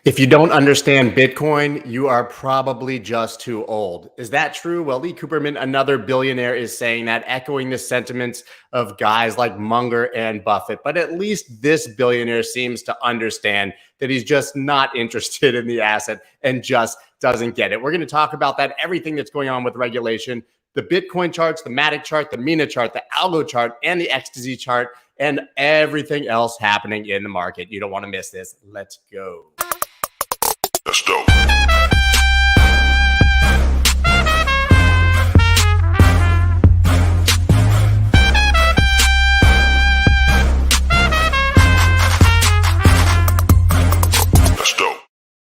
If you don't understand Bitcoin, you are probably just too old. Is that true? Well, Lee Cooperman, another billionaire, is saying that, echoing the sentiments of guys like Munger and Buffett. But at least this billionaire seems to understand that he's just not interested in the asset and just doesn't get it. We're going to talk about that, everything that's going on with regulation, the Bitcoin charts, the Matic chart, the Mina chart, the Algo chart, and the Ecstasy chart, and everything else happening in the market. You don't want to miss this. Let's go. Let's go.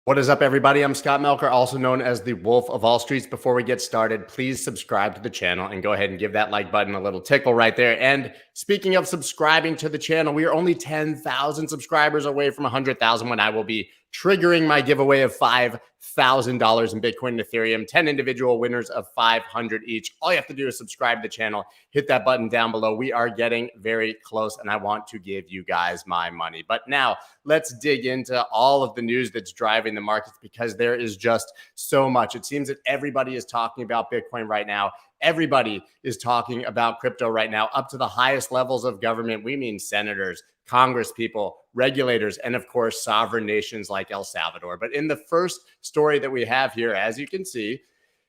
What is up, everybody? I'm Scott Melker, also known as the Wolf of All Streets. Before we get started, please subscribe to the channel and go ahead and give that like button a little tickle right there. And speaking of subscribing to the channel, we are only 10,000 subscribers away from 100,000 when I will be triggering my giveaway of $5,000 in Bitcoin and Ethereum, 10 individual winners of 500 each. All you have to do is subscribe to the channel, hit that button down below. We are getting very close, and I want to give you guys my money. But now let's dig into all of the news that's driving the markets, because there is just so much. It seems that everybody is talking about Bitcoin right now. Everybody is talking about crypto right now, up to the highest levels of government. We mean senators, Congress people, regulators, and of course, sovereign nations like El Salvador. But in the first story that we have here, as you can see,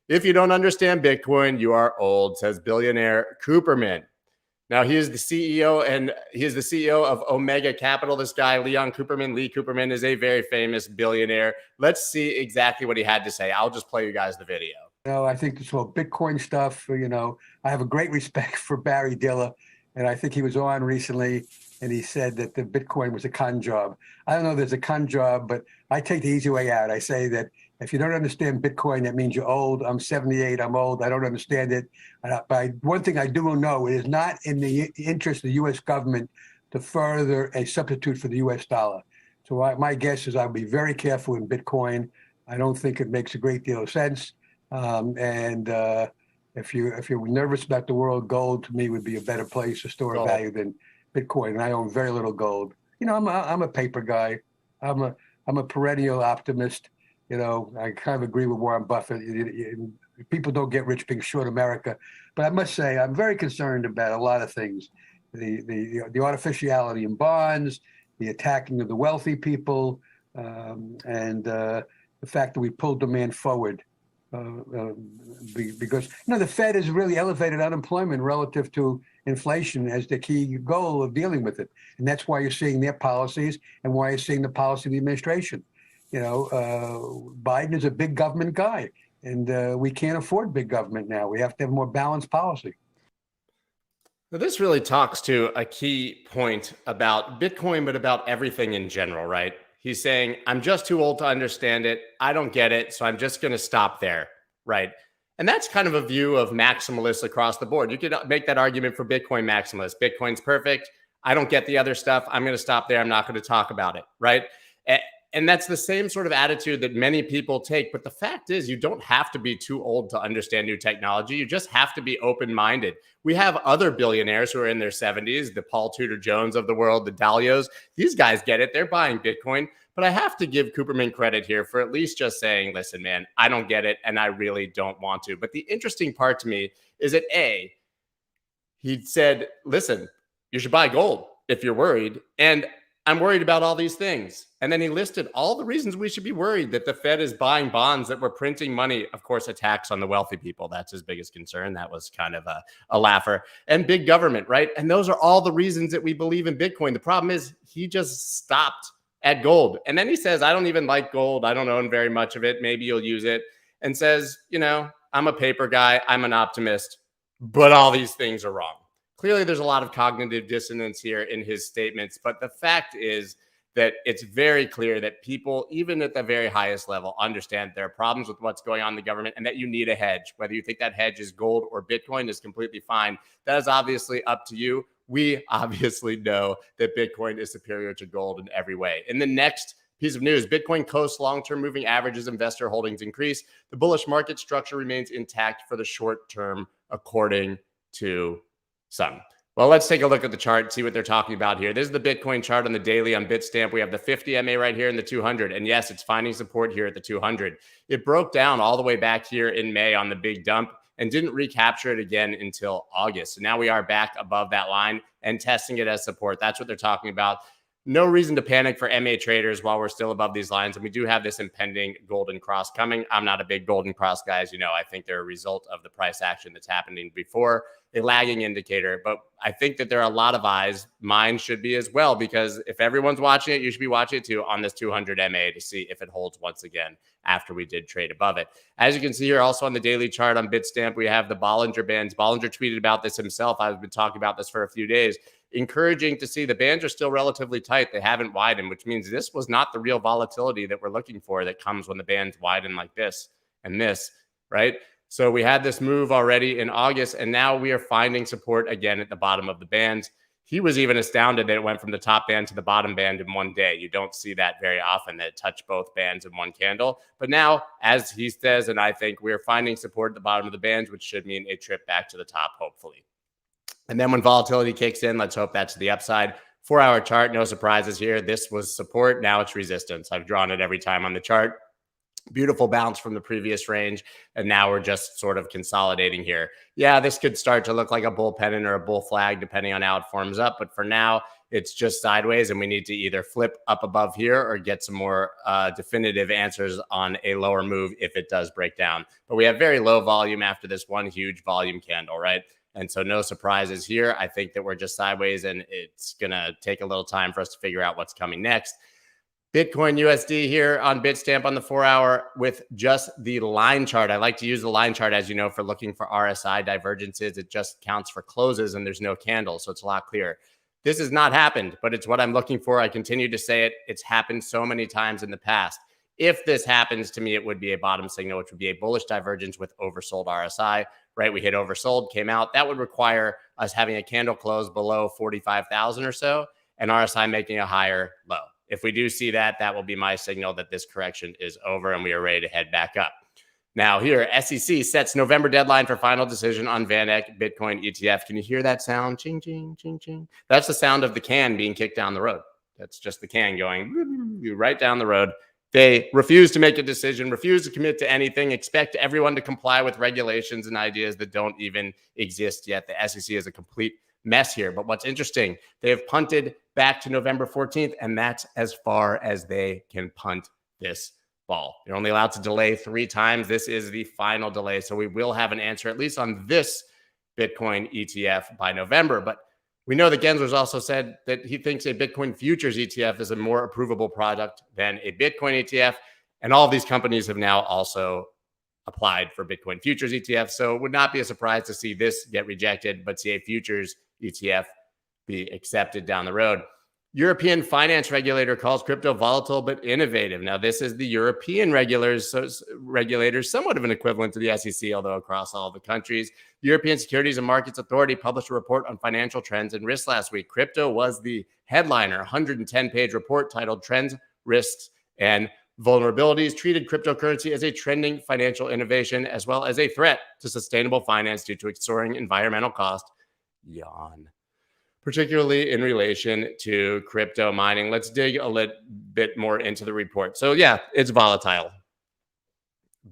if you don't understand Bitcoin, you are old, says billionaire Cooperman. Now, he is the CEO, and he is the CEO of Omega Capital. This guy, Lee Cooperman, is a very famous billionaire. Let's see exactly what he had to say. I'll just play you guys the video. I think this whole Bitcoin stuff, I have a great respect for Barry Diller, and I think he was on recently, and he said that the Bitcoin was a con job. I don't know if there's a con job, but I take the easy way out. I say that if you don't understand Bitcoin, that means you're old. I'm 78, I'm old, I don't understand it. But one thing I do know, it is not in the interest of the U.S. government to further a substitute for the U.S. dollar. So my guess is I'll be very careful in Bitcoin. I don't think it makes a great deal of sense. If you're nervous about the world, gold to me would be a better place to store a value than Bitcoin. And I own very little gold. I'm a paper guy. I'm a perennial optimist. I kind of agree with Warren Buffett. People don't get rich being short America, but I must say I'm very concerned about a lot of things: the artificiality in bonds, the attacking of the wealthy people, and the fact that we pulled demand forward. Because the Fed has really elevated unemployment relative to inflation as the key goal of dealing with it, and that's why you're seeing their policies and why you're seeing the policy of the administration. Biden is a big government guy, and we can't afford big government now. We have to have more balanced policy. Now, this really talks to a key point about Bitcoin, but about everything in general, right? He's saying, I'm just too old to understand it. I don't get it. So I'm just going to stop there. Right. And that's kind of a view of maximalists across the board. You could make that argument for Bitcoin maximalists. Bitcoin's perfect. I don't get the other stuff. I'm going to stop there. I'm not going to talk about it. Right. And that's the same sort of attitude that many people take. But the fact is, you don't have to be too old to understand new technology. You just have to be open-minded. We have other billionaires who are in their 70s, the Paul Tudor Jones of the world, the Dalios. These guys get it. They're buying Bitcoin. But I have to give Cooperman credit here for at least just saying, listen, man, I don't get it, and I really don't want to. But the interesting part to me is that, A, he said, listen, you should buy gold if you're worried. And I'm worried about all these things. And then he listed all the reasons we should be worried that the Fed is buying bonds, that we're printing money. Of course, a tax on the wealthy people. That's his biggest concern. That was kind of a laugher. And big government, right? And those are all the reasons that we believe in Bitcoin. The problem is he just stopped at gold. And then he says, I don't even like gold. I don't own very much of it. Maybe you'll use it. And says, I'm a paper guy. I'm an optimist. But all these things are wrong. Clearly, there's a lot of cognitive dissonance here in his statements, but the fact is that it's very clear that people, even at the very highest level, understand there are problems with what's going on in the government and that you need a hedge. Whether you think that hedge is gold or Bitcoin is completely fine. That is obviously up to you. We obviously know that Bitcoin is superior to gold in every way. In the next piece of news, Bitcoin coasts long-term moving averages, investor holdings increase. The bullish market structure remains intact for the short term, according to some. Well, let's take a look at the chart, see what they're talking about here. This is the Bitcoin chart on the daily on Bitstamp. We have the 50 MA right here and the 200. And yes, it's finding support here at the 200. It broke down all the way back here in May on the big dump and didn't recapture it again until August. So now we are back above that line and testing it as support. That's what they're talking about. No reason to panic for MA traders while we're still above these lines. And we do have this impending golden cross coming. I'm not a big golden cross guy, as you know. I think they're a result of the price action that's happening before, a lagging indicator. But I think that there are a lot of eyes. Mine should be as well, because if everyone's watching it, you should be watching it too on this 200 MA to see if it holds once again after we did trade above it. As you can see here, also on the daily chart on Bitstamp, we have the Bollinger Bands. Bollinger tweeted about this himself. I've been talking about this for a few days. Encouraging to see the bands are still relatively tight. They haven't widened, which means this was not the real volatility that we're looking for that comes when the bands widen like this and this, right? So we had this move already in August, and now we are finding support again at the bottom of the bands. He was even astounded that it went from the top band to the bottom band in one day. You don't see that very often, that it touched both bands in one candle. But now, as he says, and I think, we're finding support at the bottom of the bands, which should mean a trip back to the top, hopefully. And then when volatility kicks in, let's hope that's the upside. 4-hour chart, no surprises here. This was support. Now it's resistance. I've drawn it every time on the chart. Beautiful bounce from the previous range. And now we're just sort of consolidating here. Yeah, this could start to look like a bull pennant or a bull flag, depending on how it forms up. But for now, it's just sideways, and we need to either flip up above here or get some more definitive answers on a lower move if it does break down. But we have very low volume after this one huge volume candle, right? And so no surprises here. I think that we're just sideways, and it's going to take a little time for us to figure out what's coming next. Bitcoin USD here on Bitstamp on the 4-hour with just the line chart. I like to use the line chart, as you know, for looking for RSI divergences. It just counts for closes and there's no candle, so it's a lot clearer. This has not happened, but it's what I'm looking for. I continue to say it. It's happened so many times in the past. If this happens to me, it would be a bottom signal, which would be a bullish divergence with oversold RSI, right? We hit oversold, came out. That would require us having a candle close below 45,000 or so and RSI making a higher low. If we do see that, that will be my signal that this correction is over and we are ready to head back up. Now here, SEC sets November deadline for final decision on VanEck Bitcoin ETF. Can you hear that sound? Ching, ching, ching, ching. That's the sound of the can being kicked down the road. That's just the can going right down the road. They refuse to make a decision, refuse to commit to anything, expect everyone to comply with regulations and ideas that don't even exist yet. The SEC is a complete mess here. But what's interesting, they have punted back to November 14th, and that's as far as they can punt this ball. You're only allowed to delay 3 times. This is the final delay. So we will have an answer, at least on this Bitcoin ETF by November. But we know that Gensler's also said that he thinks a Bitcoin futures ETF is a more approvable product than a Bitcoin ETF. And all of these companies have now also applied for Bitcoin futures ETF. So it would not be a surprise to see this get rejected, but see a futures ETF be accepted down the road. European finance regulator calls crypto volatile but innovative. Now, this is the European regulators, somewhat of an equivalent to the SEC, although across all the countries. The European Securities and Markets Authority published a report on financial trends and risks last week. Crypto was the headliner, 110-page report titled Trends, Risks, and Vulnerabilities, treated cryptocurrency as a trending financial innovation as well as a threat to sustainable finance due to its soaring environmental cost. Yawn. Particularly in relation to crypto mining. Let's dig a little bit more into the report. So yeah, it's volatile.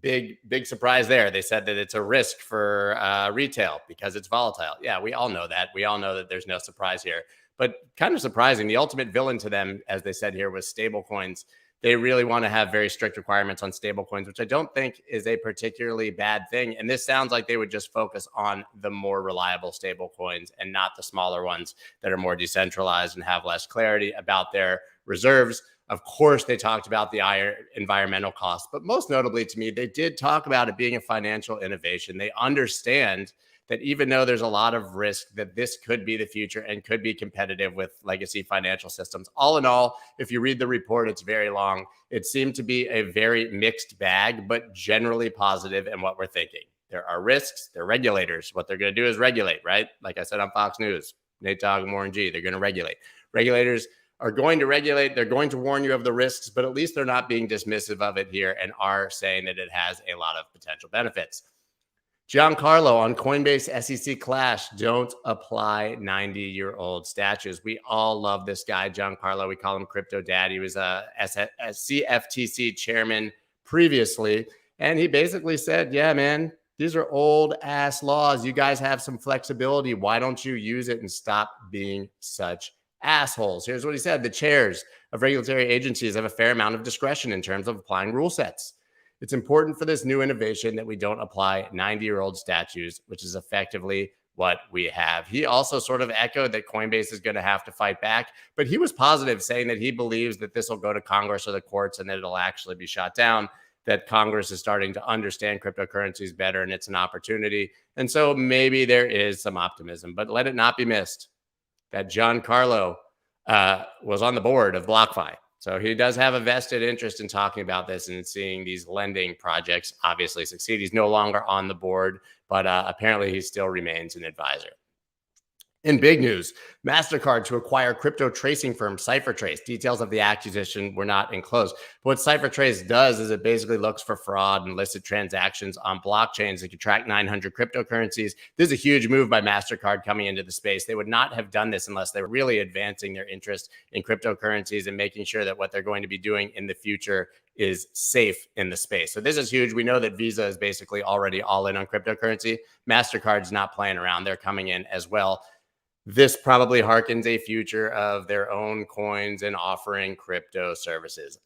Big surprise there. They said that it's a risk for retail because it's volatile. Yeah, we all know that. We all know that there's no surprise here. But kind of surprising, the ultimate villain to them, as they said here, was stablecoins. They really want to have very strict requirements on stablecoins, which I don't think is a particularly bad thing. And this sounds like they would just focus on the more reliable stablecoins and not the smaller ones that are more decentralized and have less clarity about their reserves. Of course, they talked about the environmental costs, but most notably to me, they did talk about it being a financial innovation. They understand that even though there's a lot of risk, that this could be the future and could be competitive with legacy financial systems. All in all, if you read the report, it's very long. It seemed to be a very mixed bag, but generally positive in what we're thinking. There are risks. They're regulators. What they're going to do is regulate, right? Like I said on Fox News, Nate Dogg and Warren G, they're going to regulate. Regulators are going to regulate. They're going to warn you of the risks, but at least they're not being dismissive of it here and are saying that it has a lot of potential benefits. Giancarlo on Coinbase SEC Clash, don't apply 90-year-old statues. We all love this guy, Giancarlo. We call him Crypto Dad. He was a CFTC chairman previously. And he basically said, yeah, man, these are old ass laws. You guys have some flexibility. Why don't you use it and stop being such assholes? Here's what he said. The chairs of regulatory agencies have a fair amount of discretion in terms of applying rule sets. It's important for this new innovation that we don't apply 90-year-old statutes, which is effectively what we have. He also sort of echoed that Coinbase is going to have to fight back, but he was positive, saying that he believes that this will go to Congress or the courts and that it'll actually be shot down, that Congress is starting to understand cryptocurrencies better and it's an opportunity. And so maybe there is some optimism, but let it not be missed that Giancarlo was on the board of BlockFi. So he does have a vested interest in talking about this and seeing these lending projects obviously succeed. He's no longer on the board, but apparently he still remains an advisor. In big news, Mastercard to acquire crypto tracing firm CipherTrace. Details of the acquisition were not enclosed. But what CipherTrace does is it basically looks for fraud and illicit transactions on blockchains. It can track 900 cryptocurrencies. This is a huge move by Mastercard coming into the space. They would not have done this unless they were really advancing their interest in cryptocurrencies and making sure that what they're going to be doing in the future is safe in the space. So this is huge. We know that Visa is basically already all in on cryptocurrency. Mastercard's not playing around. They're coming in as well. This probably harkens a future of their own coins and offering crypto services.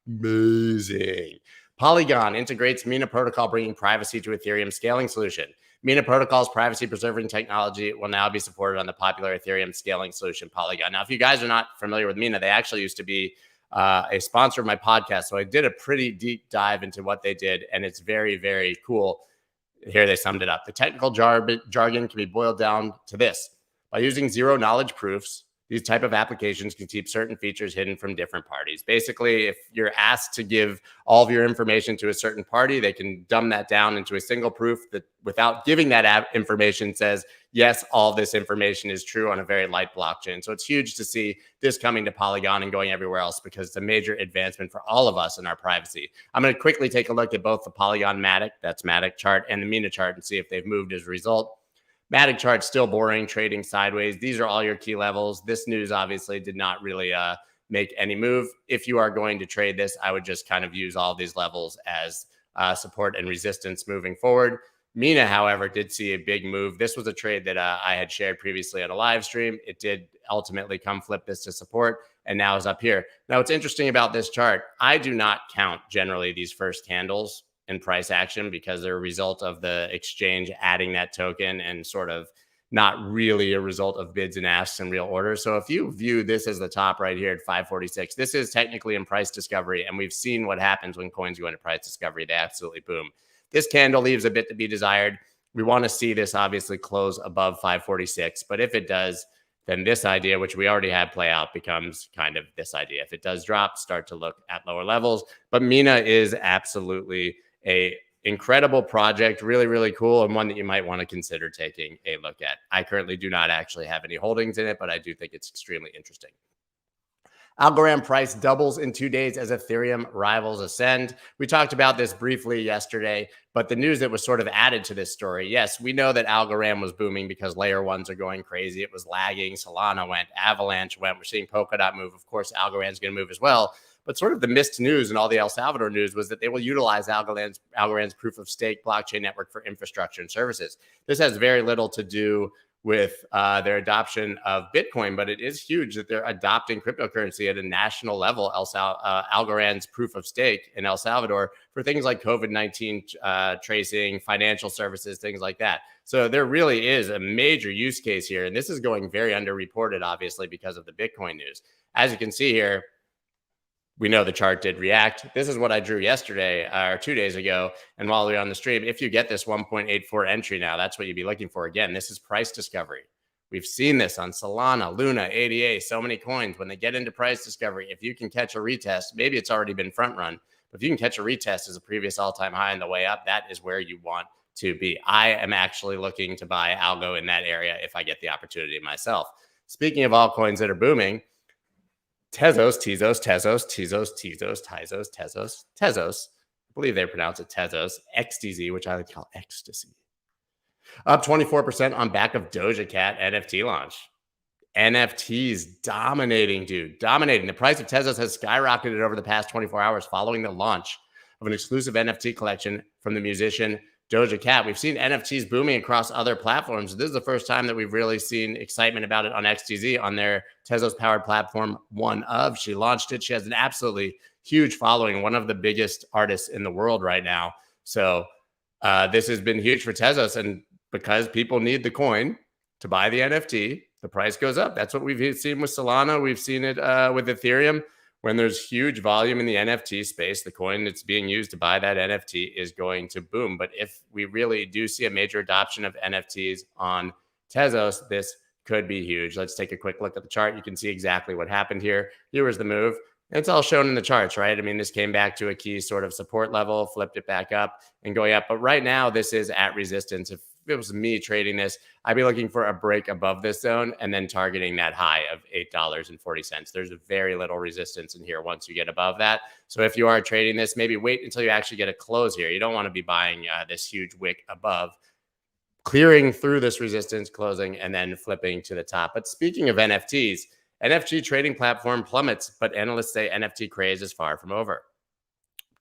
Amazing. Polygon integrates Mina protocol, bringing privacy to Ethereum scaling solution. Mina protocol's privacy-preserving technology will now be supported on the popular Ethereum scaling solution, Polygon. Now, if you guys are not familiar with Mina, they actually used to be a sponsor of my podcast. So I did a pretty deep dive into what they did, and it's very, very cool. Here they summed it up. The technical jargon can be boiled down to this. By using zero-knowledge proofs, these type of applications can keep certain features hidden from different parties. Basically, if you're asked to give all of your information to a certain party, they can dumb that down into a single proof that without giving that information says, yes, all this information is true on a very light blockchain. So it's huge to see this coming to Polygon and going everywhere else because it's a major advancement for all of us in our privacy. I'm going to quickly take a look at both the Polygon Matic, that's Matic chart, and the Mina chart and see if they've moved as a result. Matic chart still boring, trading sideways. These are all your key levels. This news obviously did not really make any move. If you are going to trade this, I would just kind of use all these levels as support and resistance moving forward. Mina, however, did see a big move. This was a trade that I had shared previously on a live stream. It did ultimately come flip this to support and now is up here. Now, what's interesting about this chart, I do not count generally these first candles in price action because they're a result of the exchange adding that token and sort of not really a result of bids and asks and real orders. So if you view this as the top right here at 546, this is technically in price discovery. And we've seen what happens when coins go into price discovery. They absolutely boom. This candle leaves a bit to be desired. We want to see this obviously close above 546. But if it does, then this idea, which we already had play out, becomes kind of this idea. If it does drop, start to look at lower levels. But Mina is absolutely a incredible project, really, really cool, and one that you might want to consider taking a look at. I currently do not actually have any holdings in it, but I do think it's extremely interesting. Algorand price doubles in 2 days as Ethereum rivals ascend. We talked about this briefly yesterday, but the news that was sort of added to this story, yes, we know that Algorand was booming because layer ones are going crazy. It was lagging. Solana went, Avalanche went. We're seeing Polkadot move. Of course, Algorand's going to move as well. But sort of the missed news and all the El Salvador news was that they will utilize Algorand's proof of stake blockchain network for infrastructure and services. This has very little to do with their adoption of Bitcoin, but it is huge that they're adopting cryptocurrency at a national level. Algorand's proof of stake in El Salvador for things like COVID-19 tracing, financial services, things like that. So there really is a major use case here. And this is going very underreported, obviously, because of the Bitcoin news. As you can see here, we know the chart did react. This is what I drew yesterday or 2 days ago. And while we were on the stream, if you get this 1.84 entry now, that's what you'd be looking for. Again, this is price discovery. We've seen this on Solana, Luna, ADA, so many coins. When they get into price discovery, if you can catch a retest, maybe it's already been front run, but if you can catch a retest as a previous all-time high on the way up, that is where you want to be. I am actually looking to buy algo in that area if I get the opportunity myself. Speaking of altcoins that are booming, Tezos. I believe they pronounce it Tezos. XTZ, which I would call ecstasy. Up 24% on back of Doja Cat NFT launch. NFTs dominating, dude. Dominating. The price of Tezos has skyrocketed over the past 24 hours following the launch of an exclusive NFT collection from the musician Doja Cat. We've seen NFTs booming across other platforms. This is the first time that we've really seen excitement about it on XTZ, on their Tezos-powered platform, OneOf. She launched it. She has an absolutely huge following, one of the biggest artists in the world right now. So this has been huge for Tezos. And because people need the coin to buy the NFT, the price goes up. That's what we've seen with Solana. We've seen it with Ethereum. When there's huge volume in the NFT space, the coin that's being used to buy that NFT is going to boom. But if we really do see a major adoption of NFTs on Tezos, this could be huge. Let's take a quick look at the chart. You can see exactly what happened here. Here was the move. It's all shown in the charts, right? I mean, this came back to a key sort of support level, flipped it back up and going up. But right now, this is at resistance. If it was me trading this, I'd be looking for a break above this zone and then targeting that high of $8.40. There's very little resistance in here once you get above that. So if you are trading this, maybe wait until you actually get a close here. You don't want to be buying this huge wick above, clearing through this resistance, closing, and then flipping to the top. But speaking of NFTs, NFT trading platform plummets, but analysts say NFT craze is far from over.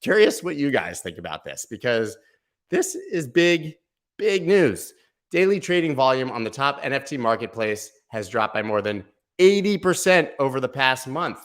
Curious what you guys think about this, because this is big news. Daily trading volume on the top NFT marketplace has dropped by more than 80% over the past month.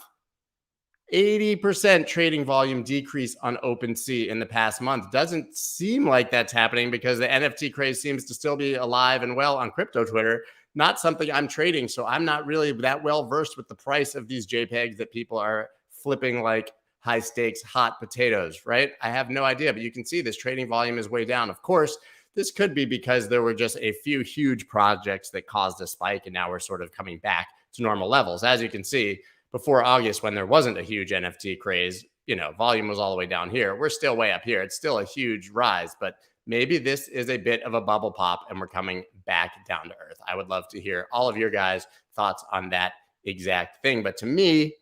80% trading volume decrease on OpenSea in the past month. Doesn't seem like that's happening because the NFT craze seems to still be alive and well on crypto Twitter. Not something I'm trading, so I'm not really that well versed with the price of these JPEGs that people are flipping like high stakes hot potatoes, right? I have no idea, but you can see this trading volume is way down. Of course, this could be because there were just a few huge projects that caused a spike, and now we're sort of coming back to normal levels. As you can see, before August, when there wasn't a huge NFT craze, volume was all the way down here. We're still way up here. It's still a huge rise, but maybe this is a bit of a bubble pop and we're coming back down to earth. I would love to hear all of your guys' thoughts on that exact thing. But to me,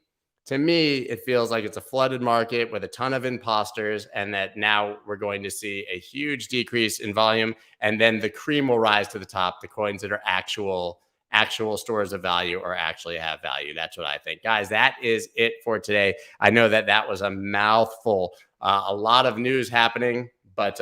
it feels like it's a flooded market with a ton of imposters, and that now we're going to see a huge decrease in volume, and then the cream will rise to the top, the coins that are actual stores of value or actually have value. That's what I think. Guys, that is it for today. I know that was a mouthful, a lot of news happening, but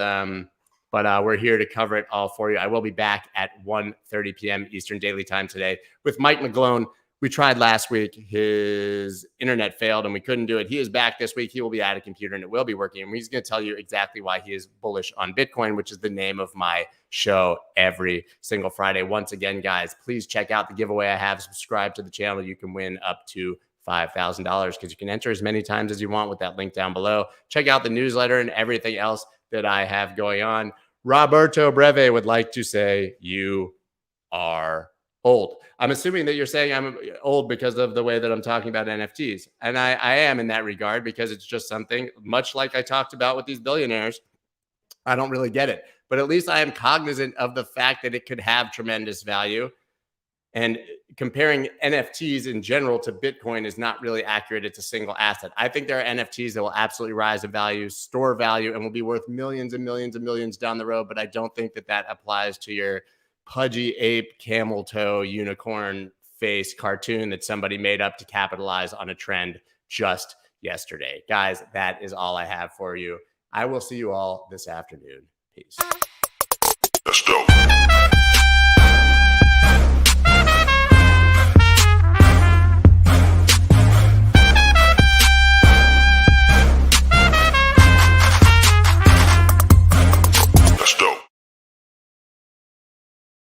we're here to cover it all for you. I will be back at 1:30 p.m. Eastern Daily Time today with Mike McGlone. We tried last week. His internet failed and we couldn't do it. He is back this week. He will be at a computer and it will be working. And he's going to tell you exactly why he is bullish on Bitcoin, which is the name of my show every single Friday. Once again, guys, please check out the giveaway I have. Subscribe to the channel. You can win up to $5,000 because you can enter as many times as you want with that link down below. Check out the newsletter and everything else that I have going on. Roberto Breve would like to say you are old. I'm assuming that you're saying I'm old because of the way that I'm talking about NFTs. And I am in that regard, because it's just something, much like I talked about with these billionaires, I don't really get it. But at least I am cognizant of the fact that it could have tremendous value. And comparing NFTs in general to Bitcoin is not really accurate. It's a single asset. I think there are NFTs that will absolutely rise in value, store value, and will be worth millions and millions and millions down the road. But I don't think that applies to your pudgy ape, camel toe, unicorn face cartoon that somebody made up to capitalize on a trend just yesterday. Guys, that is all I have for you. I will see you all this afternoon. Peace. Let's go.